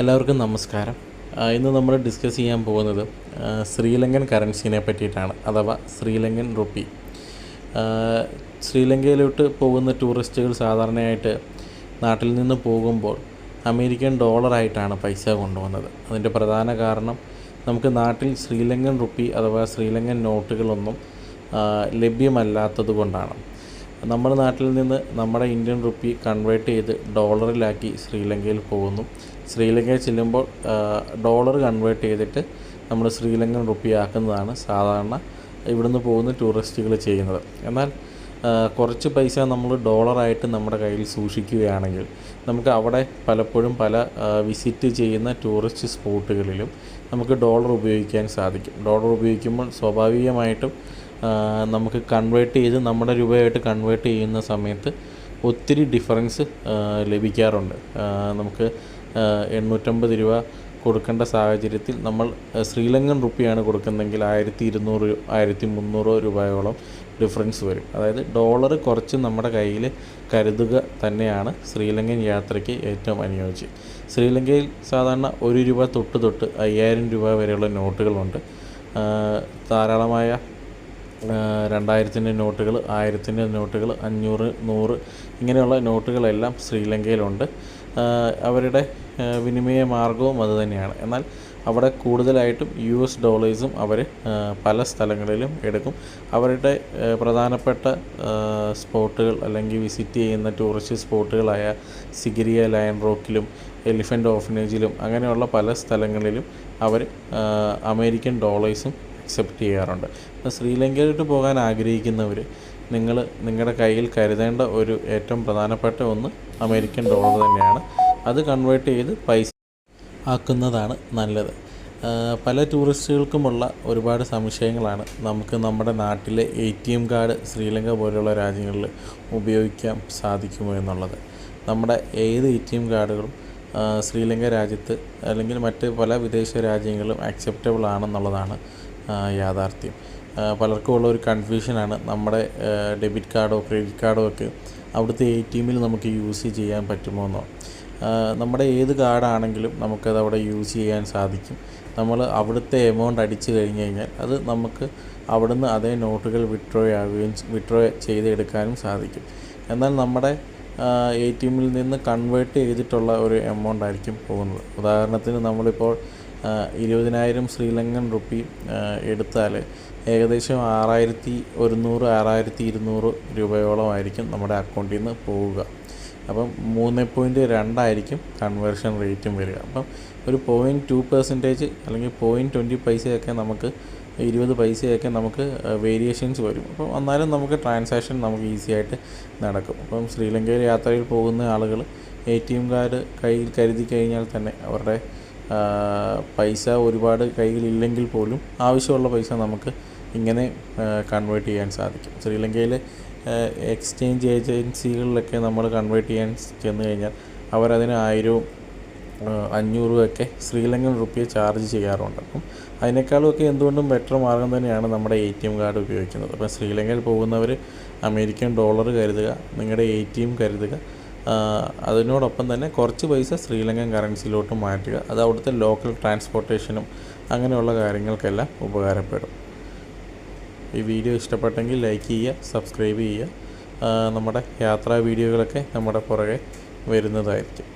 എല്ലാവർക്കും നമസ്കാരം. ഇന്ന് നമ്മൾ ഡിസ്കസ് ചെയ്യാൻ പോകുന്നത് ശ്രീലങ്കൻ കറൻസിനെ പറ്റിയിട്ടാണ്, അഥവാ ശ്രീലങ്കൻ റുപ്പി. ശ്രീലങ്കയിലോട്ട് പോകുന്ന ടൂറിസ്റ്റുകൾ സാധാരണയായിട്ട് നാട്ടിൽ നിന്ന് പോകുമ്പോൾ അമേരിക്കൻ ഡോളറായിട്ടാണ് പൈസ കൊണ്ടുപോകുന്നത്. അതിൻ്റെ പ്രധാന കാരണം നമുക്ക് നാട്ടിൽ ശ്രീലങ്കൻ റുപ്പി അഥവാ ശ്രീലങ്കൻ നോട്ടുകളൊന്നും ലഭ്യമല്ലാത്തത് കൊണ്ടാണ്. നമ്മുടെ നാട്ടിൽ നിന്ന് നമ്മുടെ ഇന്ത്യൻ റുപ്പി കൺവേർട്ട് ചെയ്ത് ഡോളറിലാക്കി ശ്രീലങ്കയിൽ പോകുന്നു. ശ്രീലങ്കയിൽ ചെല്ലുമ്പോൾ ഡോളർ കൺവേർട്ട് ചെയ്തിട്ട് നമ്മൾ ശ്രീലങ്കൻ റുപ്പി ആക്കുന്നതാണ് സാധാരണ ഇവിടുന്ന് പോകുന്ന ടൂറിസ്റ്റുകൾ ചെയ്യുന്നത്. എന്നാൽ കുറച്ച് പൈസ നമ്മൾ ഡോളറായിട്ട് നമ്മുടെ കയ്യിൽ സൂക്ഷിക്കുകയാണെങ്കിൽ നമുക്ക് അവിടെ പലപ്പോഴും പല വിസിറ്റ് ചെയ്യുന്ന ടൂറിസ്റ്റ് സ്പോട്ടുകളിലും നമുക്ക് ഡോളർ ഉപയോഗിക്കാൻ സാധിക്കും. ഡോളർ ഉപയോഗിക്കുമ്പോൾ സ്വാഭാവികമായിട്ടും നമുക്ക് കൺവേർട്ട് ചെയ്ത് നമ്മുടെ രൂപയായിട്ട് കൺവേർട്ട് ചെയ്യുന്ന സമയത്ത് ഒത്തിരി ഡിഫറൻസ് ലഭിക്കാറുണ്ട്. നമുക്ക് 850 രൂപ കൊടുക്കേണ്ട സാഹചര്യത്തിൽ നമ്മൾ ശ്രീലങ്കൻ റുപ്പിയാണ് കൊടുക്കുന്നതെങ്കിൽ 1200 1300 രൂപയോളം ഡിഫറൻസ് വരും. അതായത് ഡോളർ കുറച്ച് നമ്മുടെ കയ്യിൽ കരുതുക തന്നെയാണ് ശ്രീലങ്കൻ യാത്രയ്ക്ക് ഏറ്റവും അനുയോജ്യം. ശ്രീലങ്കയിൽ സാധാരണ 1 രൂപ തൊട്ട് 5000 രൂപ വരെയുള്ള നോട്ടുകളുണ്ട്. ധാരാളമായ 2000-ൻ്റെ നോട്ടുകൾ, 1000-ൻ്റെ നോട്ടുകൾ, 500, 100 ഇങ്ങനെയുള്ള നോട്ടുകളെല്ലാം ശ്രീലങ്കയിലുണ്ട്. അവരുടെ വിനിമയ മാർഗവും അതുതന്നെയാണ്. എന്നാൽ അവിടെ കൂടുതലായിട്ടും US ഡോളേഴ്സും അവർ പല സ്ഥലങ്ങളിലും എടുക്കും. അവരുടെ പ്രധാനപ്പെട്ട സ്പോട്ടുകൾ അല്ലെങ്കിൽ വിസിറ്റ് ചെയ്യുന്ന ടൂറിസ്റ്റ് സ്പോട്ടുകളായ സിഗിരിയ ലയൺ റോക്കിലും എലിഫൻ്റ് ഓർഫനേജിലും അങ്ങനെയുള്ള പല സ്ഥലങ്ങളിലും അവർ അമേരിക്കൻ ഡോളേഴ്സും അക്സെപ്റ്റ് ചെയ്യാറുണ്ട്. ശ്രീലങ്കയിലോട്ട് പോകാൻ ആഗ്രഹിക്കുന്നവർ നിങ്ങളുടെ കയ്യിൽ കരുതേണ്ട ഒരു ഏറ്റവും പ്രധാനപ്പെട്ട ഒന്ന് അമേരിക്കൻ ഡോളർ തന്നെയാണ്. അത് കൺവേർട്ട് ചെയ്ത് പൈസ ആക്കുന്നതാണ് നല്ലത്. പല ടൂറിസ്റ്റുകൾക്കുമുള്ള ഒരുപാട് സംശയങ്ങളാണ് നമുക്ക് നമ്മുടെ നാട്ടിലെ ATM കാർഡ് ശ്രീലങ്ക പോലെയുള്ള രാജ്യങ്ങളിൽ ഉപയോഗിക്കാൻ സാധിക്കുമോ എന്നുള്ളത്. നമ്മുടെ ഏത് ATM കാർഡുകളും ശ്രീലങ്ക രാജ്യത്ത് അല്ലെങ്കിൽ മറ്റ് പല വിദേശ രാജ്യങ്ങളിലും അക്സെപ്റ്റബിൾ ആണെന്നുള്ളതാണ് യാഥാർത്ഥ്യം. പലർക്കും ഉള്ള ഒരു കൺഫ്യൂഷനാണ് നമ്മുടെ ഡെബിറ്റ് കാർഡോ ക്രെഡിറ്റ് കാർഡോ ഒക്കെ അവിടുത്തെ ATMൽ നമുക്ക് യൂസ് ചെയ്യാൻ പറ്റുമോ എന്നോ. നമ്മുടെ ഏത് കാർഡാണെങ്കിലും നമുക്കത് അവിടെ യൂസ് ചെയ്യാൻ സാധിക്കും. നമ്മൾ അവിടുത്തെ എമൗണ്ട് അടിച്ചു കഴിഞ്ഞാൽ അത് നമുക്ക് അവിടുന്ന് അതേ നോട്ടുകൾ വിഡ്രോ ചെയ്തെടുക്കാനും സാധിക്കും. എന്നാൽ നമ്മുടെ ATMൽ നിന്ന് കൺവേർട്ട് ചെയ്തിട്ടുള്ള ഒരു എമൗണ്ട് ആയിരിക്കും പോകുന്നത്. ഉദാഹരണത്തിന് നമ്മളിപ്പോൾ 20,000 ശ്രീലങ്കൻ റുപ്പി എടുത്താൽ ഏകദേശം 6100 6200 രൂപയോളമായിരിക്കും നമ്മുടെ അക്കൗണ്ടിൽ നിന്ന് പോവുക. അപ്പം 3.2 ആയിരിക്കും കൺവേർഷൻ റേറ്റും വരിക. അപ്പം ഒരു 0.2% അല്ലെങ്കിൽ 0.20 പൈസയൊക്കെ നമുക്ക് 20 പൈസയൊക്കെ നമുക്ക് വേരിയേഷൻസ് വരും. അപ്പം എന്നാലും നമുക്ക് ട്രാൻസാക്ഷൻ നമുക്ക് ഈസി ആയിട്ട് നടക്കും. അപ്പം ശ്രീലങ്കയിൽ യാത്രയിൽ പോകുന്ന ആളുകൾ ATM കാർഡ് കയ്യിൽ കരുതി കഴിഞ്ഞാൽ തന്നെ അവരുടെ പൈസ ഒരുപാട് കയ്യിലില്ലെങ്കിൽ പോലും ആവശ്യമുള്ള പൈസ നമുക്ക് ഇങ്ങനെ കൺവേർട്ട് ചെയ്യാൻ സാധിക്കും. ശ്രീലങ്കയിലെ എക്സ്ചേഞ്ച് ഏജൻസികളിലൊക്കെ നമ്മൾ കൺവേർട്ട് ചെയ്യാൻ ചെന്ന് കഴിഞ്ഞാൽ അവരതിന് 1000 500 ഒക്കെ ശ്രീലങ്കൻ റുപ്പിയെ ചാർജ് ചെയ്യാറുണ്ട്. അപ്പം അതിനേക്കാളുമൊക്കെ എന്തുകൊണ്ടും ബെറ്റർ മാർഗം തന്നെയാണ് നമ്മുടെ ATM കാർഡ് ഉപയോഗിക്കുന്നത്. അപ്പം ശ്രീലങ്കയിൽ പോകുന്നവർ അമേരിക്കൻ ഡോളർ കരുതുക, നിങ്ങളുടെ ATM കരുതുക. അതിനോടൊപ്പം തന്നെ കുറച്ച് പൈസ ശ്രീലങ്കൻ കറൻസിയിലോട്ട് മാറ്റുക. അത് അവിടുത്തെ ലോക്കൽ ട്രാൻസ്പോർട്ടേഷനും അങ്ങനെയുള്ള കാര്യങ്ങൾക്കെല്ലാം ഉപകാരപ്പെടും. ഈ വീഡിയോ ഇഷ്ടപ്പെട്ടെങ്കിൽ ലൈക്ക് ചെയ്യുക, സബ്സ്ക്രൈബ് ചെയ്യുക. നമ്മുടെ യാത്രാ വീഡിയോകളൊക്കെ നമ്മുടെ പുറകെ വരുന്നതായിരിക്കും.